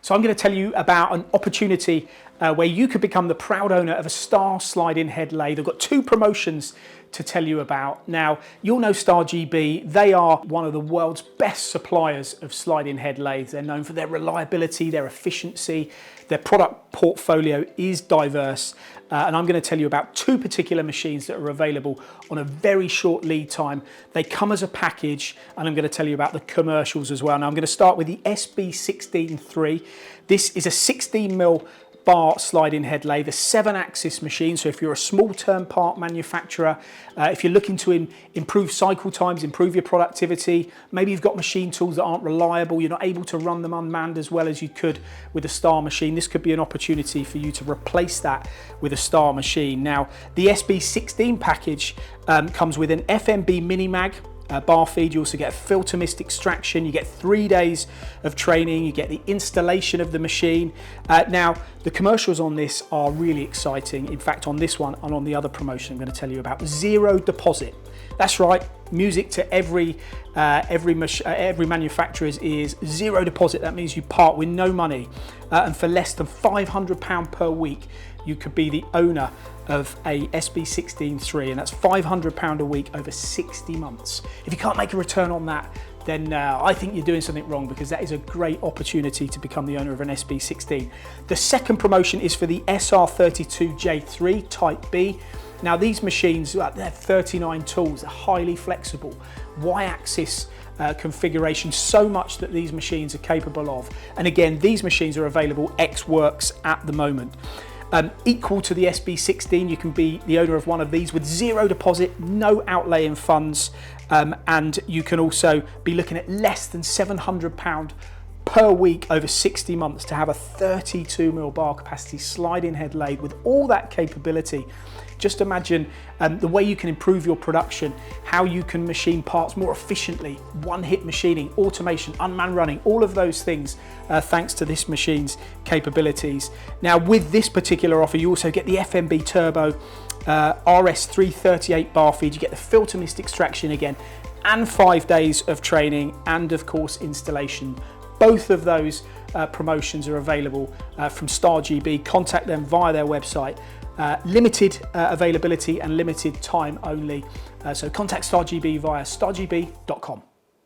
So I'm going to tell you about an opportunity where you could become the proud owner of a Star slide-in head lathe. I've got two promotions to tell you about. Now, you'll know Star GB. They are one of the world's best suppliers of slide-in head lathes. They're known for their reliability, their efficiency. Their product portfolio is diverse. And I'm going to tell you about two particular machines that are available on a very short lead time. They come as a package, and I'm going to tell you about the commercials as well. Now, I'm going to start with the SB163. This is a 16mm bar slide-in head lathe, a 7-axis machine. So if you're a small term part manufacturer, if you're looking to improve cycle times, improve your productivity, maybe you've got machine tools that aren't reliable, you're not able to run them unmanned as well as you could with a Star machine, this could be an opportunity for you to replace that with a Star machine. Now, the SB16 package comes with an FMB mini mag, bar feed. You also get a filter mist extraction, you get 3 days of training, you get the installation of the machine. Now, the commercials on this are really exciting. In fact, on this one and on the other promotion I'm going to tell you about, 0 deposit. That's right, music to every manufacturer's ears, 0 deposit. That means you part with no money, and for less than £500 per week you could be the owner of a SB16-3, and that's £500 a week over 60 months. If you can't make a return on that, then I think you're doing something wrong, because that is a great opportunity to become the owner of an SB16. The second promotion is for the SR32J3 Type B. Now, these machines, they're 39 tools, they're highly flexible, Y-axis configuration, so much that these machines are capable of. And again, these machines are available ex-works at the moment. Equal to the SB16, you can be the owner of one of these with 0 deposit, no outlay in funds, and you can also be looking at less than £700 per week over 60 months to have a 32mm bar capacity slide-in head lathe with all that capability. Just imagine the way you can improve your production, how you can machine parts more efficiently, one-hit machining, automation, unmanned running, all of those things thanks to this machine's capabilities. Now, with this particular offer, you also get the FMB Turbo RS338 bar feed, you get the filter mist extraction again, and 5 days of training, and of course installation. Both of those promotions are available from Star GB. Contact them via their website. Limited availability and limited time only. So contact Star GB via stargb.com.